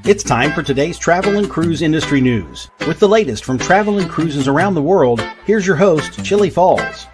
It's time for today's travel and cruise industry news. With the latest from travel and cruises around the world, here's your host, Chillie Falls.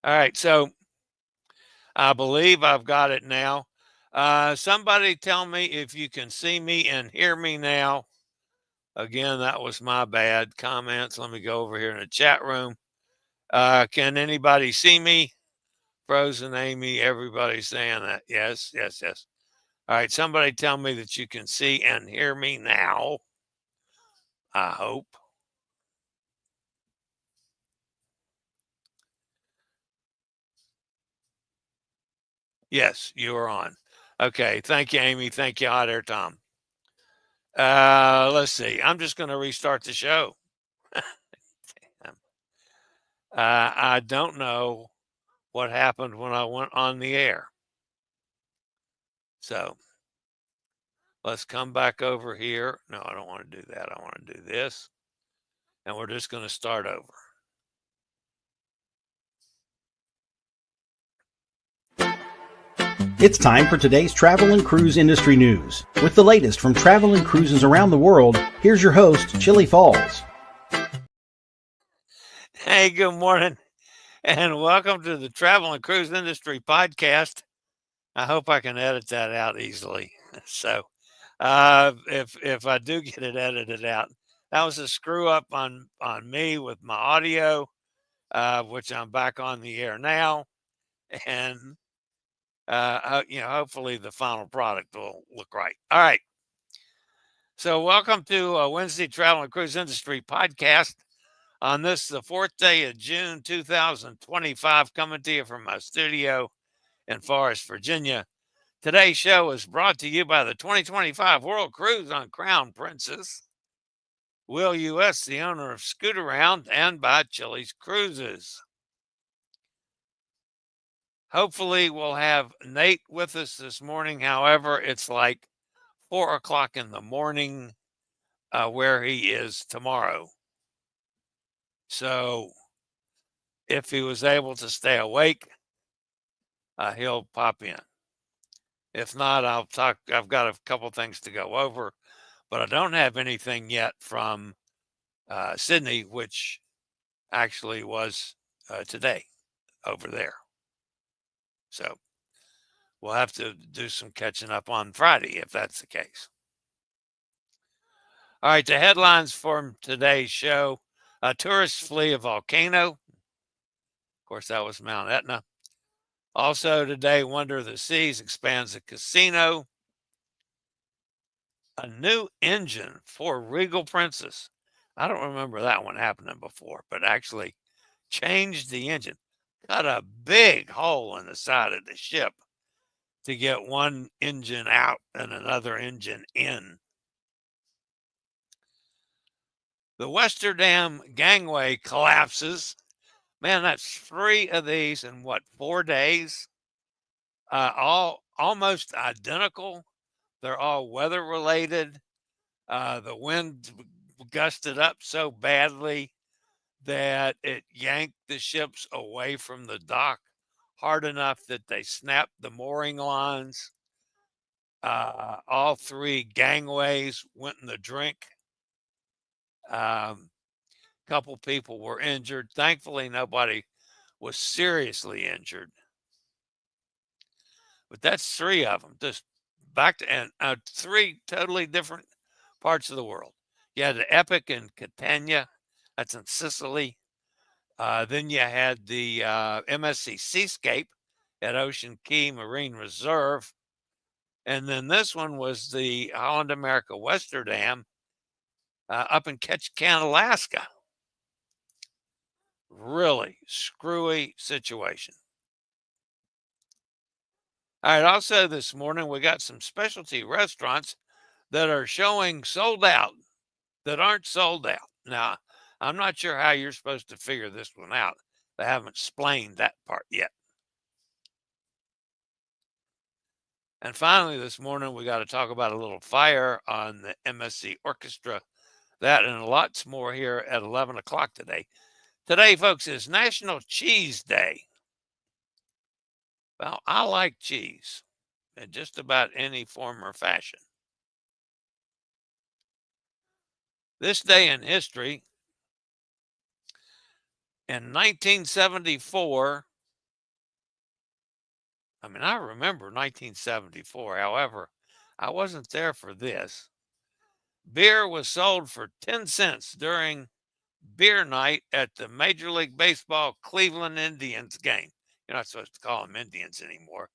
All right, so I believe I've got it now. Somebody tell me if you can see me and hear me now. Again, that was my bad comments. Let me go over here in the chat room. Can anybody see me? Frozen Amy, everybody's saying that. Yes, yes, yes. All right, somebody tell me that you can see and hear me now. I hope. Yes, you are on. Okay, thank you, Amy. Thank you, Hot Air Tom. Let's see. I'm just going to restart the show. I don't know what happened when I went on the air. So let's come back over here. No, I don't want to do that. I want to do this. And we're just going to start over. It's time for today's travel and cruise industry news. With the latest from travel and cruises around the world, here's your host, Chillie Falls. Hey, good morning. and welcome to the Travel and Cruise Industry Podcast. I hope I can edit that out easily. So, if I do get it edited out, that was a screw up on me with my audio, which I'm back on the air now, and hopefully the final product will look right. All right. So, welcome to Wednesday Travel and Cruise Industry Podcast. On this, the fourth day of June 2025, coming to you from my studio in Forest, Virginia. Today's show is brought to you by the 2025 World Cruise on Crown Princess, Will U.S., the owner of Scoot Around, and by Chillie's Cruises. Hopefully, we'll have Nate with us this morning. However, it's like 4 o'clock in the morning where he is tomorrow. So if he was able to stay awake, he'll pop in. If not, I'll talk. I've got a couple things to go over, but I don't have anything yet from Sydney, which actually was today over there. So we'll have to do some catching up on Friday if that's the case. All right, the headlines from today's show: tourists flee a volcano. Of course, that was Mount Etna. Also today, Wonder of the Seas expands a casino. A new engine for Regal Princess. I don't remember that one happening before, but actually changed the engine. Cut a big hole in the side of the ship to get one engine out and another engine in. The Westerdam gangway collapses. Man, that's 3 of these in 4 days? All almost identical. They're all weather related. The wind gusted up so badly that it yanked the ships away from the dock hard enough that they snapped the mooring lines. All 3 gangways went in the drink. Couple people were injured. Thankfully, nobody was seriously injured. But that's 3 of them. Just back to and 3 totally different parts of the world. You had the Epic in Catania, that's in Sicily. Then you had the MSC Seascape at Ocean Key Marine Reserve. And then this one was the Holland America Westerdam up in Ketchikan, Alaska. Really screwy situation. All right, also this morning we got some specialty restaurants that are showing sold out that aren't sold out. Now, I'm not sure how you're supposed to figure this one out. They haven't explained that part yet. And finally, this morning, we got to talk about a little fire on the MSC Orchestra. That and lots more here at 11 o'clock today. Today, folks, is National Cheese Day. Well, I like cheese in just about any form or fashion. This day in history, in 1974, I remember 1974. However, I wasn't there for this. Beer was sold for 10 cents during beer night at the Major League Baseball Cleveland Indians game. You're not supposed to call them Indians anymore.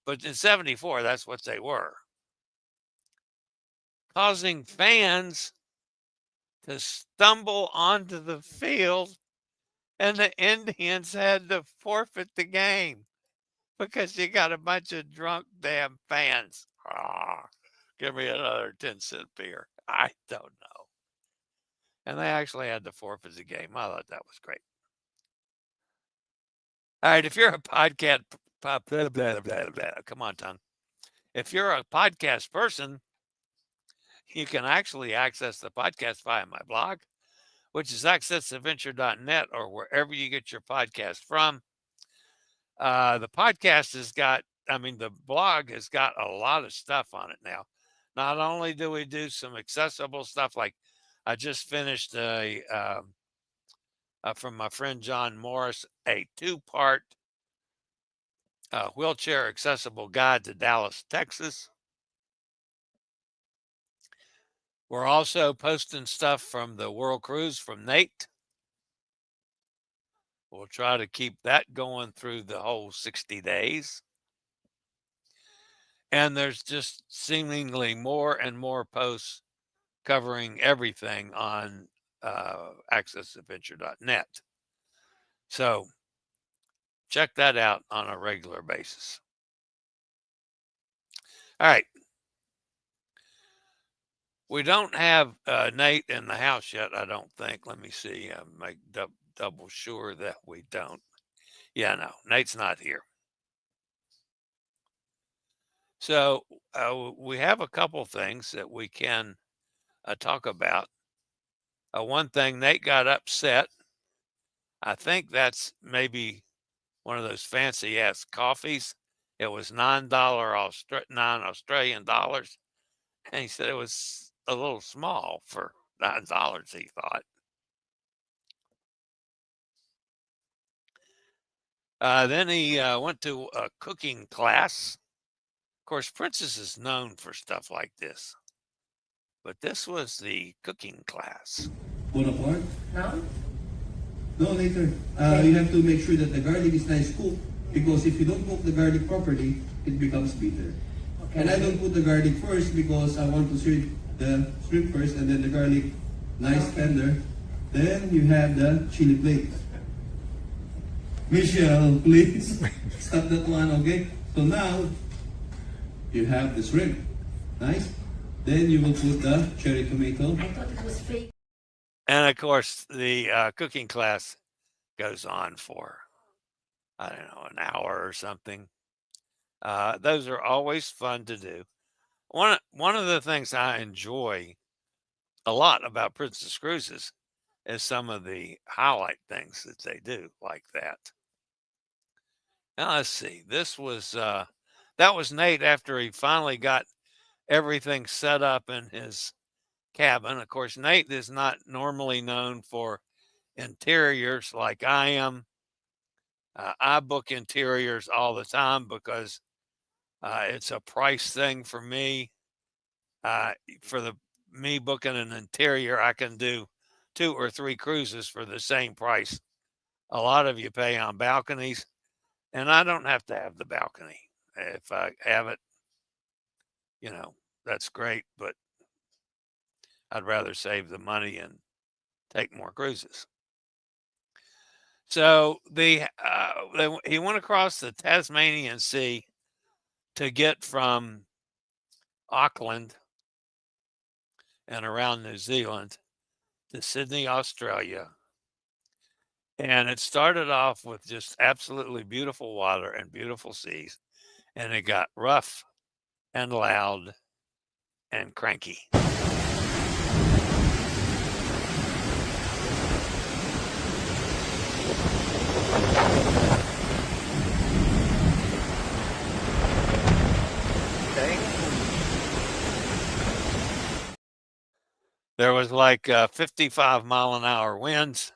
But in 74, that's what they were. Causing fans to stumble onto the field, and the Indians had to forfeit the game because you got a bunch of drunk damn fans. Give me another 10-cent beer. I don't know. And they actually had to forfeit the game. I thought that was great. All right, if you're a podcast, blah, blah, blah, blah, blah, come on, tongue. If you're a podcast person, you can actually access the podcast via my blog, which is accessadventure.net or wherever you get your podcast from. The podcast has got, the blog has got a lot of stuff on it now. Not only do we do some accessible stuff, like I just finished a from my friend John Morris, a two-part wheelchair accessible guide to Dallas, Texas. We're also posting stuff from the World Cruise from Nate. We'll try to keep that going through the whole 60 days. And there's just seemingly more and more posts covering everything on accessadventure.net. So check that out on a regular basis. All right. We don't have Nate in the house yet, I don't think. Let me see. Make double sure that we don't. Yeah, no, Nate's not here. So we have a couple things that we can talk about. One thing, Nate got upset. I think that's maybe one of those fancy ass coffees. It was $9 9 Australian dollars. And he said it was a little small for $9, he thought. Then he went to a cooking class. Of course, Princess is known for stuff like this. But this was the cooking class. Pull apart? No? No, later. You have to make sure that the garlic is nice cooked, because if you don't cook the garlic properly, it becomes bitter. Okay. And I don't put the garlic first because I want to serve the shrimp first and then the garlic nice tender. Then you have the chili plate. Michelle, please stop that one, okay? So now you have the shrimp. Nice. Then you will put the cherry tomato. I thought it was fake. And of course, the cooking class goes on for, I don't know, an hour or something. Those are always fun to do. One of the things I enjoy a lot about Princess Cruises is some of the highlight things that they do like that. Now let's see. This was that was Nate after he finally got everything set up in his cabin. Of course, Nate is not normally known for interiors like I am. I book interiors all the time because it's a price thing for me. For me booking an interior, I can do 2 or 3 cruises for the same price. A lot of you pay on balconies, and I don't have to have the balcony. If I have it, that's great, but I'd rather save the money and take more cruises. So he went across the Tasmanian Sea to get from Auckland and around New Zealand to Sydney, Australia. And it started off with just absolutely beautiful water and beautiful seas. And it got rough and loud and cranky. There was like 55-mile-an-hour winds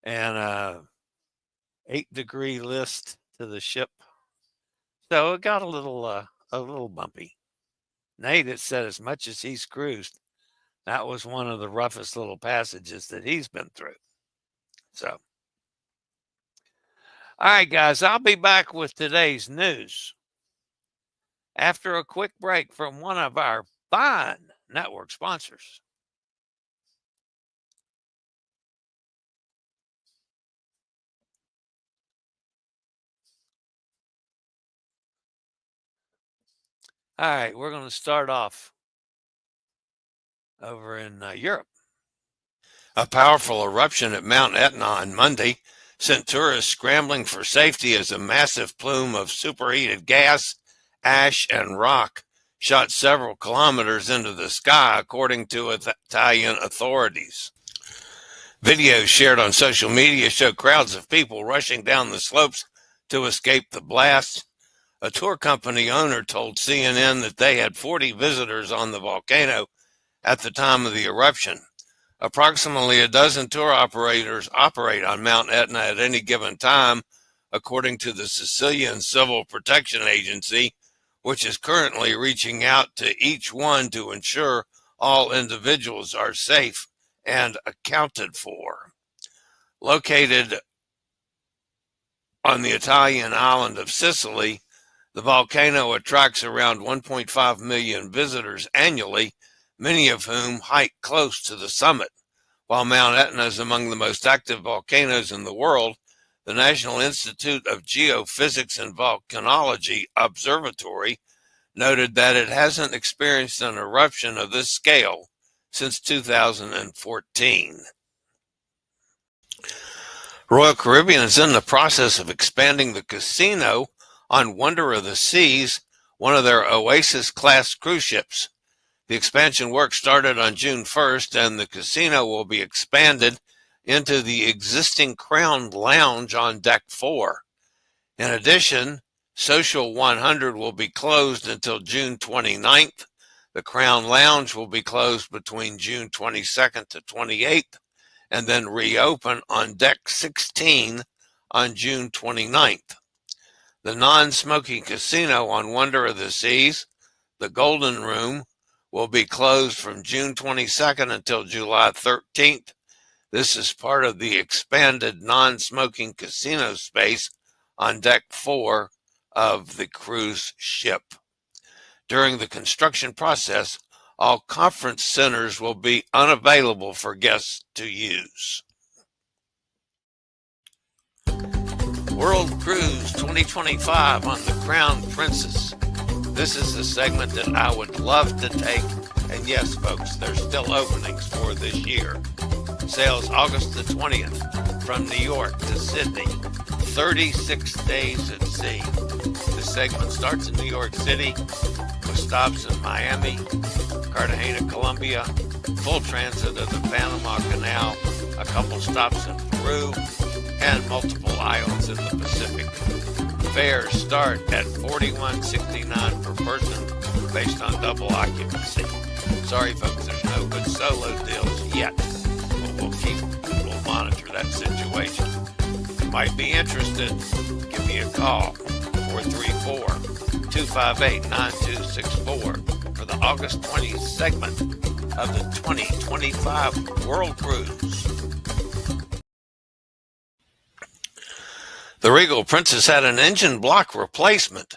and 8-degree list to the ship, so it got a little bumpy. Nate had said as much as he's cruised, that was one of the roughest little passages that he's been through. So, all right, guys, I'll be back with today's news after a quick break from one of our fine network sponsors. All right, we're going to start off over in Europe. A powerful eruption at Mount Etna on Monday sent tourists scrambling for safety as a massive plume of superheated gas, ash, and rock shot several kilometers into the sky, according to Italian authorities. Videos shared on social media show crowds of people rushing down the slopes to escape the blast. A tour company owner told CNN that they had 40 visitors on the volcano at the time of the eruption. Approximately a dozen tour operators operate on Mount Etna at any given time, according to the Sicilian Civil Protection Agency, which is currently reaching out to each one to ensure all individuals are safe and accounted for. Located on the Italian island of Sicily, the volcano attracts around 1.5 million visitors annually, many of whom hike close to the summit. While Mount Etna is among the most active volcanoes in the world, the National Institute of Geophysics and Volcanology Observatory noted that it hasn't experienced an eruption of this scale since 2014. Royal Caribbean is in the process of expanding the casino on Wonder of the Seas, one of their Oasis-class cruise ships. The expansion work started on June 1st, and the casino will be expanded into the existing Crown Lounge on Deck 4. In addition, Social 100 will be closed until June 29th. The Crown Lounge will be closed between June 22nd to 28th, and then reopen on Deck 16 on June 29th. The non-smoking casino on Wonder of the Seas, the Golden Room, will be closed from June 22nd until July 13th. This is part of the expanded non-smoking casino space on Deck 4 of the cruise ship. During the construction process, all conference centers will be unavailable for guests to use. World Cruise 2025 on the Crown Princess. This is a segment that I would love to take, and yes, folks, there's still openings for this year. Sails August the 20th from New York to Sydney, 36 days at sea. This segment starts in New York City with stops in Miami, Cartagena, Colombia, full transit of the Panama Canal, a couple stops in Peru, and multiple islands in the Pacific. Fares start at $41.69 per person based on double occupancy. Sorry, folks, there's no good solo deals yet, but we'll monitor that situation. If you might be interested, give me a call, 434-258-9264 for the August 20th segment of the 2025 World Cruise. The Regal Princess had an engine block replacement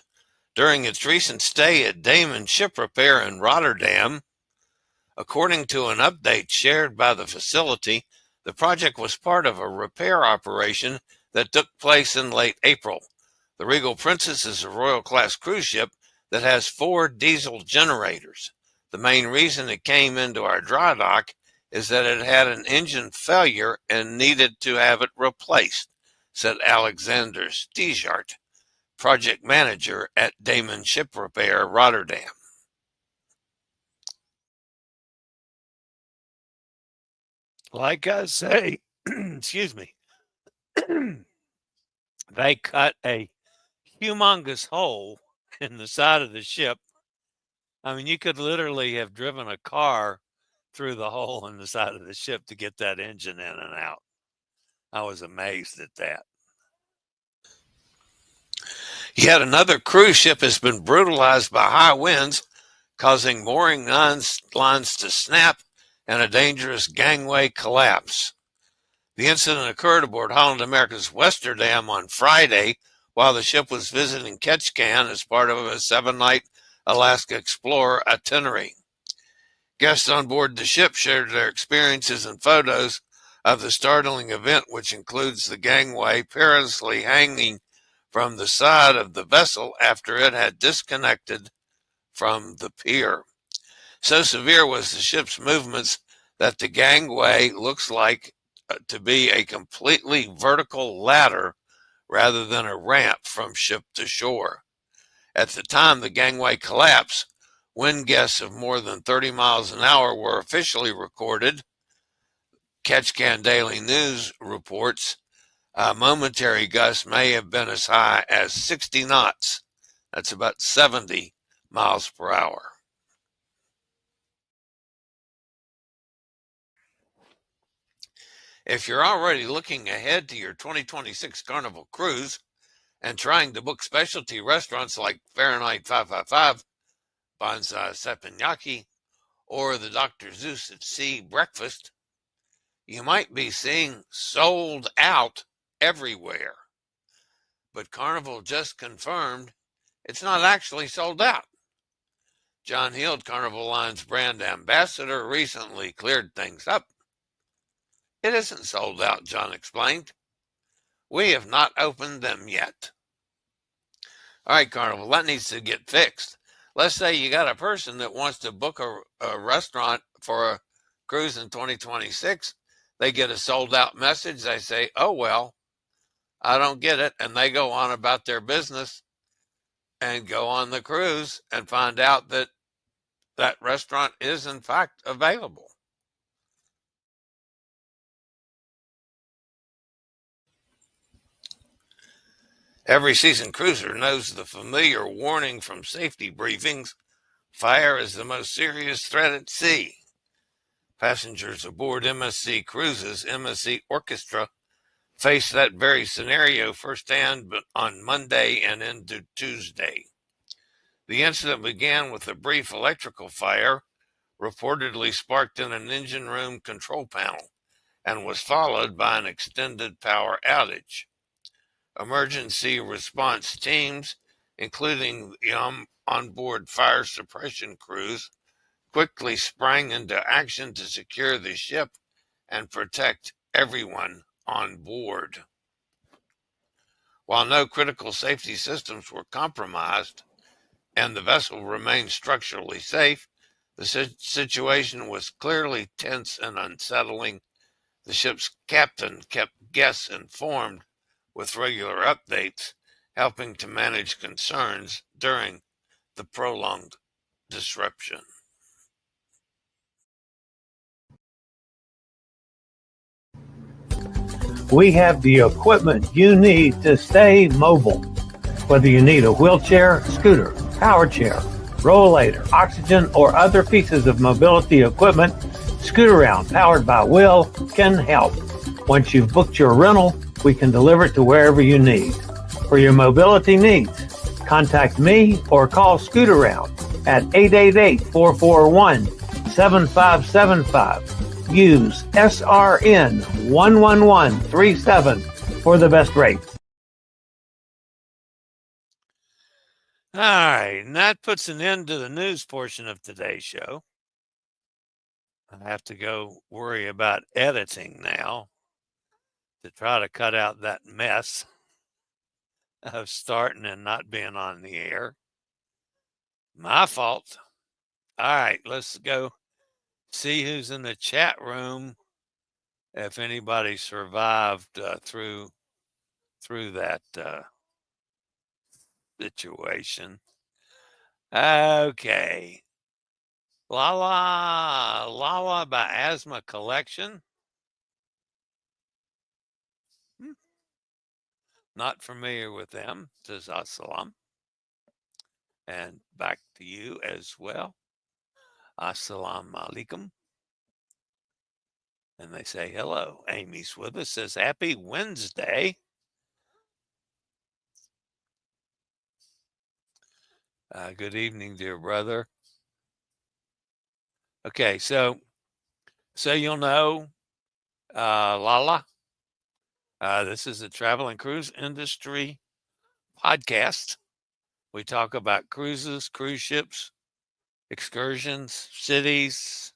during its recent stay at Damen Ship Repair in Rotterdam. According to an update shared by the facility, the project was part of a repair operation that took place in late April. The Regal Princess is a Royal Class cruise ship that has 4 diesel generators. The main reason it came into our dry dock is that it had an engine failure and needed to have it replaced, said Alexander Stijart, project manager at Damen Ship Repair, Rotterdam. Like I say, excuse me, they cut a humongous hole in the side of the ship. I mean, you could literally have driven a car through the hole in the side of the ship to get that engine in and out. I was amazed at that. Yet another cruise ship has been brutalized by high winds, causing mooring lines to snap and a dangerous gangway collapse. The incident occurred aboard Holland America's Westerdam on Friday while the ship was visiting Ketchikan as part of a 7-night Alaska Explorer itinerary. Guests on board the ship shared their experiences and photos of the startling event, which includes the gangway perilously hanging from the side of the vessel after it had disconnected from the pier. So severe was the ship's movements that the gangway looks like to be a completely vertical ladder rather than a ramp from ship to shore. At the time the gangway collapsed, wind gusts of more than 30 miles an hour were officially recorded. Ketchikan Daily News reports momentary gusts may have been as high as 60 knots. That's about 70 miles per hour. If you're already looking ahead to your 2026 Carnival cruise and trying to book specialty restaurants like Fahrenheit 555, Bonsai Teppanyaki, or the Dr. Zeus at Sea breakfast, you might be seeing sold out everywhere. But Carnival just confirmed it's not actually sold out. John Hield, Carnival Line's brand ambassador, recently cleared things up. It isn't sold out, John explained. We have not opened them yet. All right, Carnival, that needs to get fixed. Let's say you got a person that wants to book a restaurant for a cruise in 2026. They get a sold out message. They say, oh, well, I don't get it. And they go on about their business and go on the cruise and find out that that restaurant is, in fact, available. Every seasoned cruiser knows the familiar warning from safety briefings: fire is the most serious threat at sea. Passengers aboard MSC Cruises, MSC Orchestra, faced that very scenario firsthand on Monday and into Tuesday. The incident began with a brief electrical fire, reportedly sparked in an engine room control panel, and was followed by an extended power outage. Emergency response teams, including the onboard fire suppression crews, quickly sprang into action to secure the ship and protect everyone on board. While no critical safety systems were compromised and the vessel remained structurally safe, the situation was clearly tense and unsettling. The ship's captain kept guests informed with regular updates, helping to manage concerns during the prolonged disruption. We have the equipment you need to stay mobile. Whether you need a wheelchair, scooter, power chair, rollator, oxygen, or other pieces of mobility equipment, Scootaround, powered by Will, can help. Once you've booked your rental, we can deliver it to wherever you need. For your mobility needs, contact me or call Scootaround at 888-441-7575. Use SRN 11137 for the best rates. All right, and that puts an end to the news portion of today's show. I have to go worry about editing now to try to cut out that mess of starting and not being on the air. My fault. All right, let's go see who's in the chat room, if anybody survived through that situation. Okay. Lala by Asthma Collection. Not familiar with them, says Assalam. And back to you as well. Assalamu alaikum. And they say hello. Amy's with us, says happy Wednesday. Good evening, dear brother. Okay, so you'll know, Lala, this is a travel and cruise industry podcast. We talk about cruises, cruise ships, excursions, cities,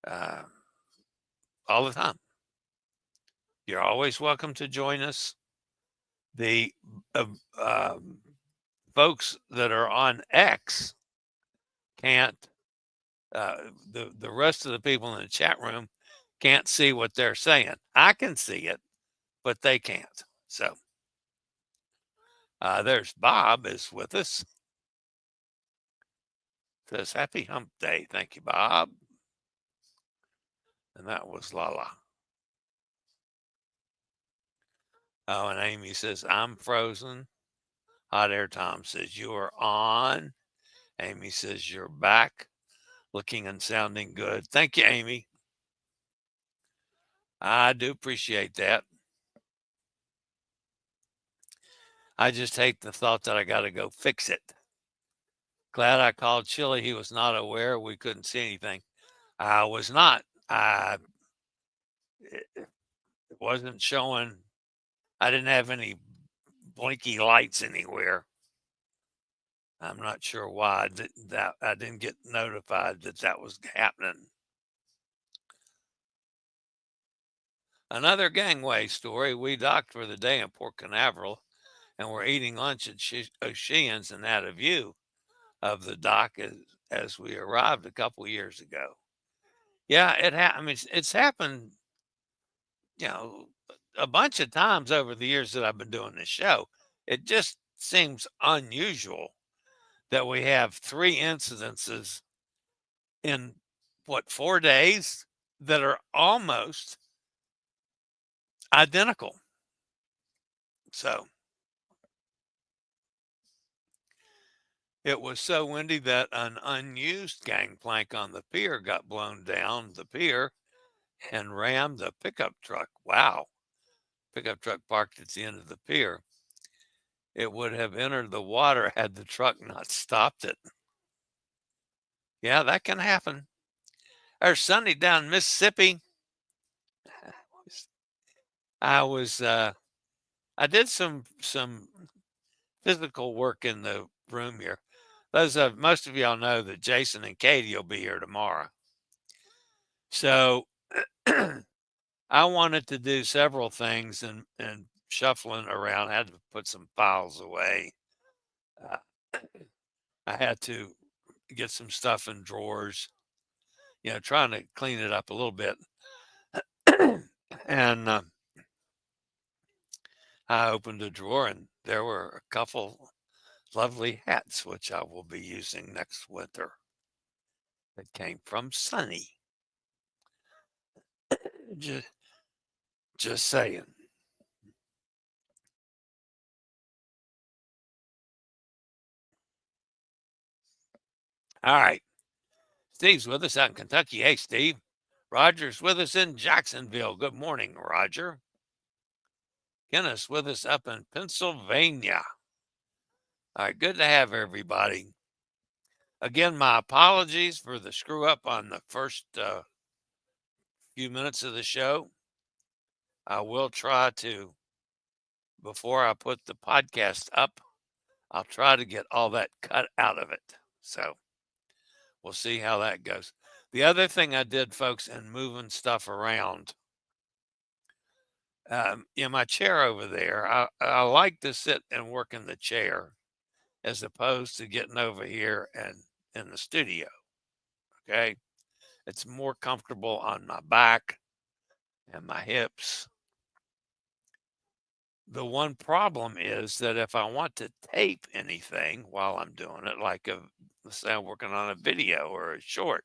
all the time. You're always welcome to join us. The folks that are on X can't, the rest of the people in the chat room can't see what they're saying. I can see it, but they can't. So there's Bob is with us. Says happy hump day. Thank you, Bob. And that was Lala. Oh, and Amy says, I'm frozen. Hot Air Tom says, you are on. Amy says, you're back. Looking and sounding good. Thank you, Amy. I do appreciate that. I just hate the thought that I got to go fix it. Glad I called Chillie. He was not aware we couldn't see anything. I was not. It wasn't showing. I didn't have any blinky lights anywhere. I'm not sure why that I didn't get notified that that was happening. Another gangway story. We docked for the day in Port Canaveral and we're eating lunch at O'Sheehan's and had a view of the dock as we arrived a couple years ago. Yeah, I mean, it's happened, a bunch of times over the years that I've been doing this show. It just seems unusual that we have 3 incidences in what, 4 days that are almost identical. So it was so windy that an unused gangplank on the pier got blown down the pier and rammed a pickup truck. Wow. Pickup truck parked at the end of the pier. It would have entered the water had the truck not stopped it. Yeah, that can happen. There's Sunny down in Mississippi. I did some physical work in the room here. Most of y'all know that Jason and Katie will be here tomorrow. So I wanted to do several things and shuffling around. I had to put some files away. I had to get some stuff in drawers, trying to clean it up a little bit. And I opened a drawer and there were a couple lovely hats, which I will be using next winter. That came from Sunny. Just saying. All right. Steve's with us out in Kentucky. Hey, Steve. Roger's with us in Jacksonville. Good morning, Roger. Kenneth's with us up in Pennsylvania. All right, good to have everybody. Again, my apologies for the screw up on the first few minutes of the show. I will try to, before I put the podcast up, I'll try to get all that cut out of it. So we'll see how that goes. The other thing I did, folks, in moving stuff around, in my chair over there, I like to sit and work in the chair as opposed to getting over here and in the studio. Okay. It's more comfortable on my back and my hips. The one problem is that if I want to tape anything while I'm doing it, like let's say I'm working on a video or a short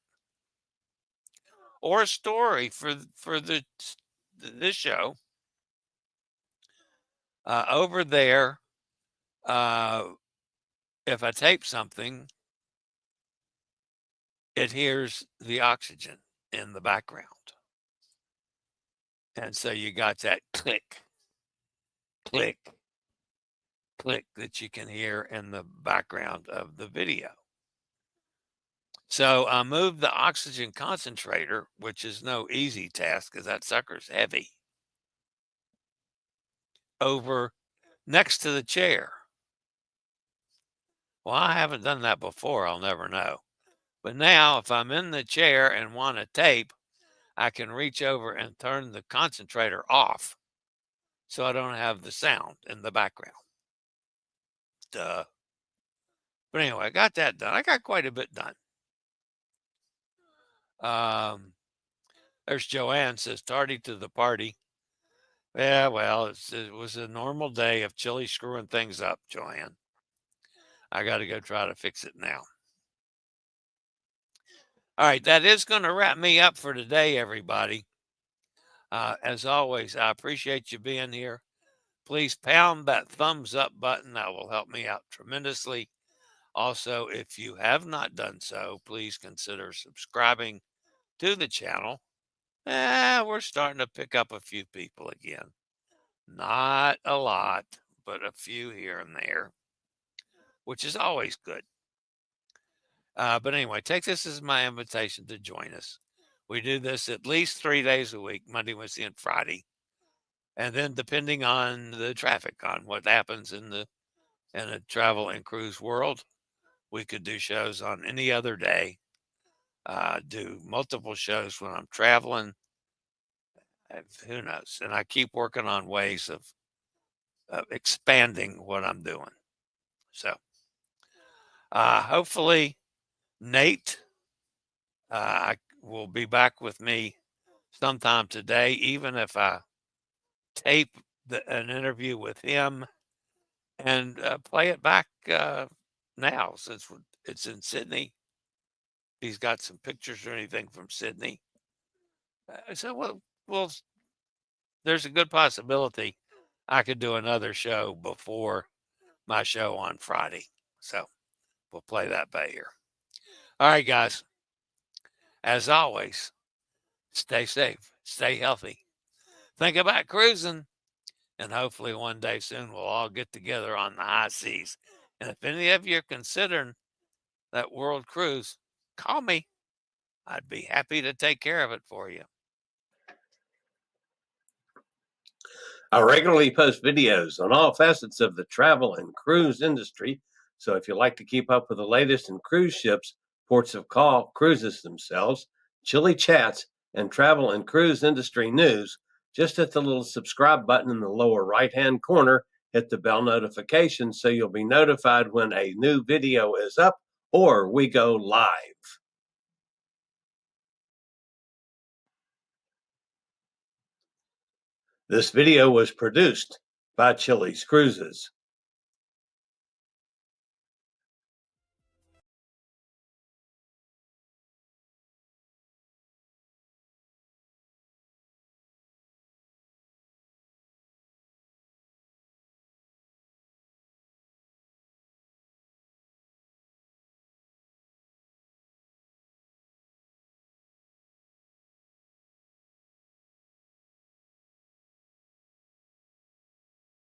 or a story for this show, over there, if I tape something, it hears the oxygen in the background. And so you got that click, click, click that you can hear in the background of the video. So I moved the oxygen concentrator, which is no easy task because that sucker's heavy, over next to the chair. Well, I haven't done that before. I'll never know. But now if I'm in the chair and want to tape, I can reach over and turn the concentrator off so I don't have the sound in the background. Duh. But anyway, I got that done. I got quite a bit done. There's Joanne says, tardy to the party. Yeah, well, it was a normal day of Chillie screwing things up, Joanne. I got to go try to fix it now. All right, that is going to wrap me up for today, everybody. As always, I appreciate you being here. Please pound that thumbs up button. That will help me out tremendously. Also, if you have not done so, please consider subscribing to the channel. We're starting to pick up a few people again. Not a lot, but a few here and there, which is always good. But anyway, take this as my invitation to join us. We do this at least 3 days a week, Monday, Wednesday, and Friday. And then depending on the traffic, on what happens in the travel and cruise world, we could do shows on any other day. Do multiple shows when I'm traveling. Who knows? And I keep working on ways of expanding what I'm doing. So hopefully Nate will be back with me sometime today, even if I tape an interview with him and play it back now since it's in Sydney. He's got some pictures or anything from Sydney. So there's a good possibility I could do another show before my show on Friday. So we'll play that by ear. All right, guys. As always, stay safe, stay healthy. Think about cruising, and hopefully one day soon we'll all get together on the high seas. And if any of you are considering that world cruise, call me. I'd be happy to take care of it for you. I regularly post videos on all facets of the travel and cruise industry. So if you like to keep up with the latest in cruise ships, ports of call, cruises themselves, Chillie chats, and travel and cruise industry news, just hit the little subscribe button in the lower right-hand corner, hit the bell notification so you'll be notified when a new video is up or we go live. This video was produced by Chillie's Cruises.